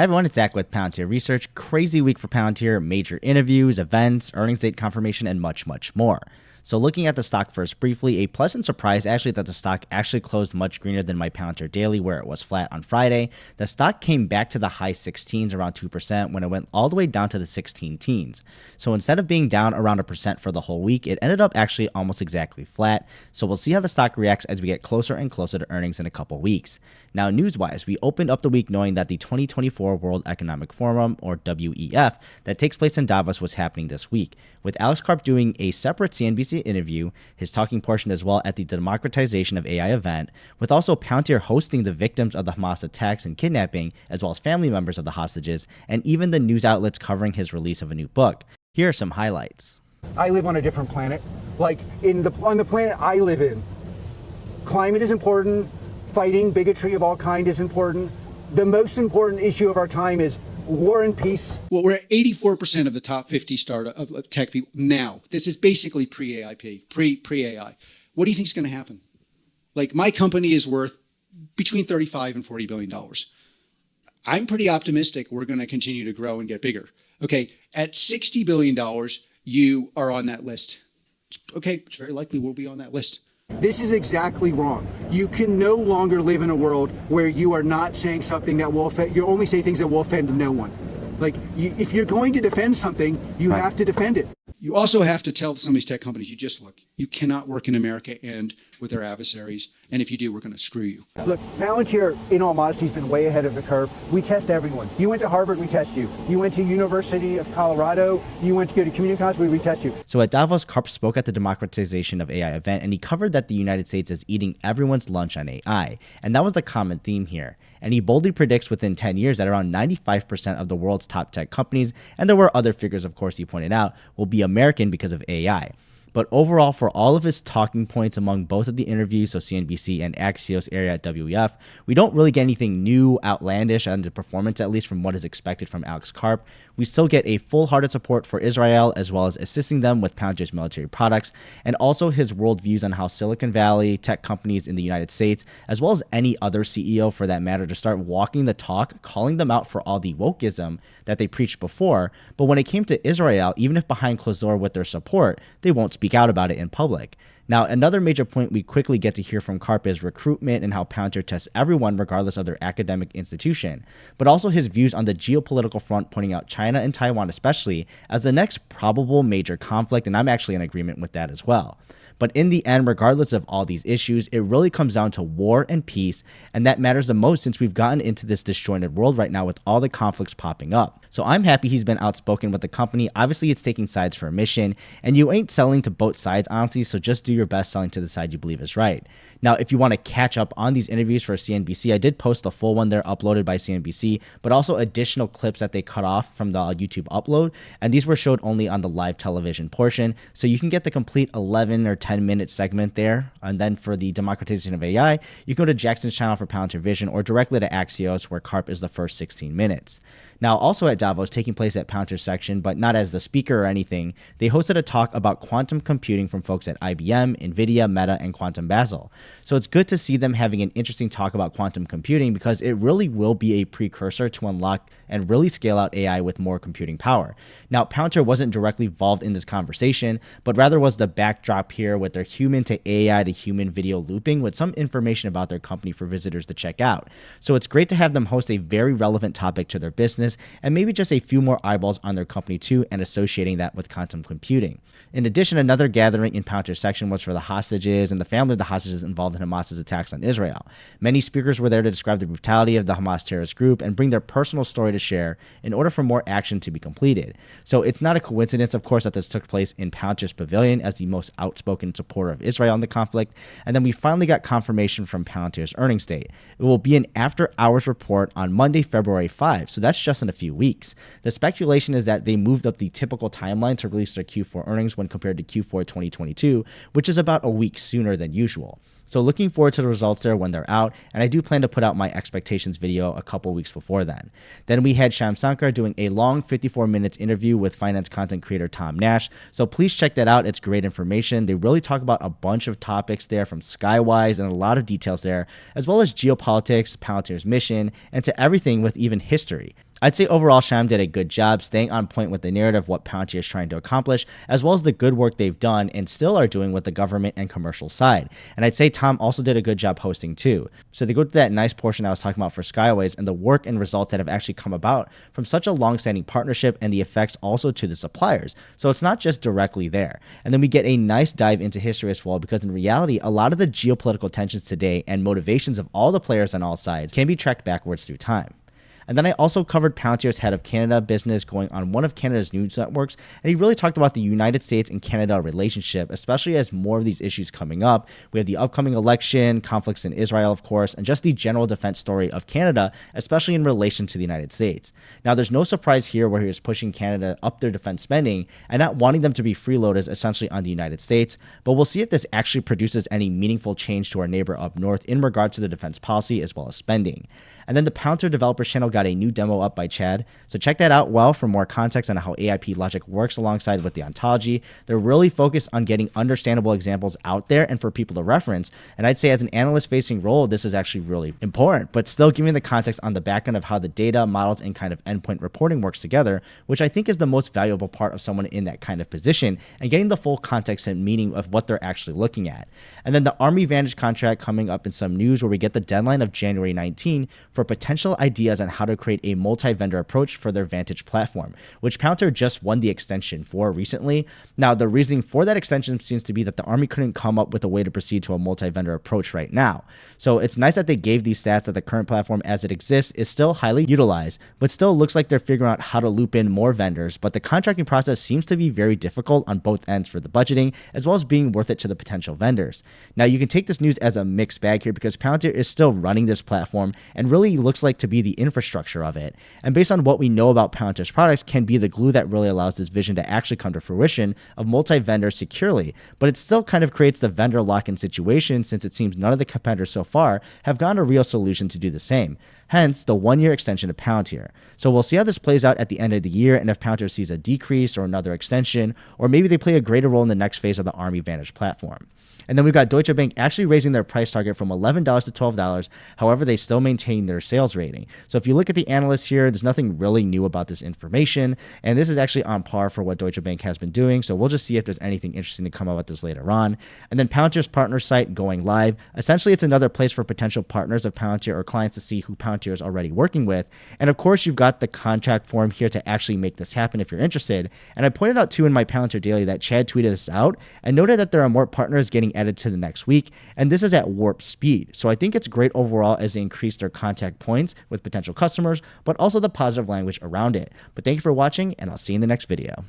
Hey everyone, it's Zach with Palantir Research. Crazy week for Palantir, major interviews, events, earnings date confirmation, and much, much more. So looking at the stock first briefly, a pleasant surprise actually that the stock actually closed much greener than my Palantir Daily where it was flat on Friday. The stock came back to the high 16s, around 2%, when it went all the way down to the 16 teens. So instead of being down around 1% for the whole week, it ended up actually almost exactly flat. So we'll see how the stock reacts as we get closer and closer to earnings in a couple weeks. Now, news-wise, we opened up the week knowing that the 2024 World Economic Forum, or WEF, that takes place in Davos was happening this week, with Alex Karp doing a separate CNBC interview, his talking portion as well at the Democratization of AI event, with also Palantir hosting the victims of the Hamas attacks and kidnapping, as well as family members of the hostages, and even the news outlets covering his release of a new book. Here are some highlights. I live on a different planet. Like, on the planet I live in, climate is important. Fighting bigotry of all kind is important. The most important issue of our time is war and peace. Well, we're at 84% of the top 50 startup of tech people now. This is basically pre-AIP, pre-AI. What do you think is going to happen? Like, my company is worth between 35 and 40 billion dollars. I'm pretty optimistic we're going to continue to grow and get bigger. Okay, at 60 billion dollars, you are on that list. Okay, it's very likely we'll be on that list. This is exactly wrong. You can no longer live in a world where you are not saying something that will offend, you only say things that will offend no one. Like, if you're going to defend something, you have to defend it. You also have to tell some of these tech companies, you cannot work in America and with their adversaries. And if you do, we're going to screw you. Look, Palantir, in all modesty, has been way ahead of the curve. We test everyone. You went to Harvard, we test you. You went to University of Colorado, you went to go to community college, we retest you. So at Davos, Karp spoke at the Democratization of AI event, and he covered that the United States is eating everyone's lunch on AI. And that was the common theme here. And he boldly predicts within 10 years that around 95% of the world's top tech companies, and there were other figures, of course, he pointed out, will be American because of AI. But overall, for all of his talking points among both of the interviews, so CNBC and Axios area at WEF, we don't really get anything new, outlandish, on the performance, at least from what is expected from Alex Karp. We still get a full-hearted support for Israel, as well as assisting them with Palantir's military products, and also his worldviews on how Silicon Valley, tech companies in the United States, as well as any other CEO for that matter, to start walking the talk, calling them out for all the wokeism that they preached before. But when it came to Israel, even if behind closed door with their support, they won't speak out about it in public. Now, another major point we quickly get to hear from Karp is recruitment and how Palantir tests everyone regardless of their academic institution, but also his views on the geopolitical front, pointing out China and Taiwan especially as the next probable major conflict, and I'm actually in agreement with that as well. But in the end, regardless of all these issues, it really comes down to war and peace, and that matters the most since we've gotten into this disjointed world right now with all the conflicts popping up. So I'm happy he's been outspoken with the company. Obviously, it's taking sides for a mission, and you ain't selling to both sides, honestly, so just do your best selling to the side you believe is right. Now, if you want to catch up on these interviews for CNBC, I did post the full one there uploaded by CNBC, but also additional clips that they cut off from the YouTube upload, and these were showed only on the live television portion, so you can get the complete 11 or 10-minute segment there. And then for the Democratization of AI, you can go to Jackson's channel for Palantir Vision or directly to Axios, where Karp is the first 16 minutes. Now, also at Davos, taking place at Palantir's section, but not as the speaker or anything, they hosted a talk about quantum computing from folks at IBM, NVIDIA, Meta, and Quantum Basel. So it's good to see them having an interesting talk about quantum computing because it really will be a precursor to unlock and really scale out AI with more computing power. Now, Palantir wasn't directly involved in this conversation, but rather was the backdrop here with their human to AI to human video looping with some information about their company for visitors to check out. So it's great to have them host a very relevant topic to their business and maybe just a few more eyeballs on their company too, and associating that with quantum computing. In addition, another gathering in Palantir's section was for the hostages and the family of the hostages involved in Hamas's attacks on Israel. Many speakers were there to describe the brutality of the Hamas terrorist group and bring their personal story to share in order for more action to be completed. So it's not a coincidence, of course, that this took place in Palantir's pavilion as the most outspoken supporter of Israel in the conflict. And then we finally got confirmation from Palantir's earnings date. It will be an after-hours report on Monday, February 5, so that's just in a few weeks. The speculation is that they moved up the typical timeline to release their Q4 earnings when compared to Q4 2022, which is about a week sooner than usual. So looking forward to the results there when they're out, and I do plan to put out my expectations video a couple weeks before then. Then we had Sham Sankar doing a long 54 minutes interview with finance content creator Tom Nash. So please check that out. It's great information. They really talk about a bunch of topics there, from Skywise and a lot of details there, as well as geopolitics, Palantir's mission, and to everything with even history. I'd say overall Sham did a good job staying on point with the narrative of what Palantir is trying to accomplish, as well as the good work they've done and still are doing with the government and commercial side. And I'd say Tom also did a good job hosting too. So they go to that nice portion I was talking about for Skyways and the work and results that have actually come about from such a long-standing partnership and the effects also to the suppliers. So it's not just directly there. And then we get a nice dive into history as well, because in reality, a lot of the geopolitical tensions today and motivations of all the players on all sides can be tracked backwards through time. And then I also covered Palantir's head of Canada business going on one of Canada's news networks, and he really talked about the United States and Canada relationship, especially as more of these issues coming up. We have the upcoming election, conflicts in Israel, of course, and just the general defense story of Canada, especially in relation to the United States. Now, there's no surprise here where he was pushing Canada up their defense spending and not wanting them to be freeloaders essentially on the United States, but we'll see if this actually produces any meaningful change to our neighbor up north in regard to the defense policy as well as spending. And then the Palantir Developers channel got a new demo up by Chad, so check that out for more context on how AIP logic works alongside with the ontology. They're really focused on getting understandable examples out there and for people to reference, and I'd say as an analyst-facing role, this is actually really important, but still giving the context on the back end of how the data, models, and kind of endpoint reporting works together, which I think is the most valuable part of someone in that kind of position, and getting the full context and meaning of what they're actually looking at. And then the Army Vantage contract coming up in some news where we get the deadline of January 19 for potential ideas on how to create a multi-vendor approach for their Vantage platform, which Palantir just won the extension for recently. Now, the reasoning for that extension seems to be that the Army couldn't come up with a way to proceed to a multi-vendor approach right now. So it's nice that they gave these stats that the current platform as it exists is still highly utilized, but still looks like they're figuring out how to loop in more vendors. But the contracting process seems to be very difficult on both ends for the budgeting, as well as being worth it to the potential vendors. Now, you can take this news as a mixed bag here, because Palantir is still running this platform and really looks like to be the infrastructure of it. And based on what we know about Palantir's products, can be the glue that really allows this vision to actually come to fruition of multi-vendor securely. But it still kind of creates the vendor lock-in situation, since it seems none of the competitors so far have gotten a real solution to do the same. Hence the 1-year extension of Palantir. So we'll see how this plays out at the end of the year, and if Palantir sees a decrease or another extension, or maybe they play a greater role in the next phase of the Army Vantage platform. And then we've got Deutsche Bank actually raising their price target from $11 to $12. However, they still maintain their sales rating. So if you look at the analysts here, there's nothing really new about this information. And this is actually on par for what Deutsche Bank has been doing. So we'll just see if there's anything interesting to come out with this later on. And then Palantir's partner site going live. Essentially, it's another place for potential partners of Palantir or clients to see who Palantir is already working with. And of course, you've got the contract form here to actually make this happen if you're interested. And I pointed out too in my Palantir Daily that Chad tweeted this out and noted that there are more partners getting added to the next week, and this is at warp speed. So I think it's great overall as they increase their contact points with potential customers, but also the positive language around it. But thank you for watching, and I'll see you in the next video.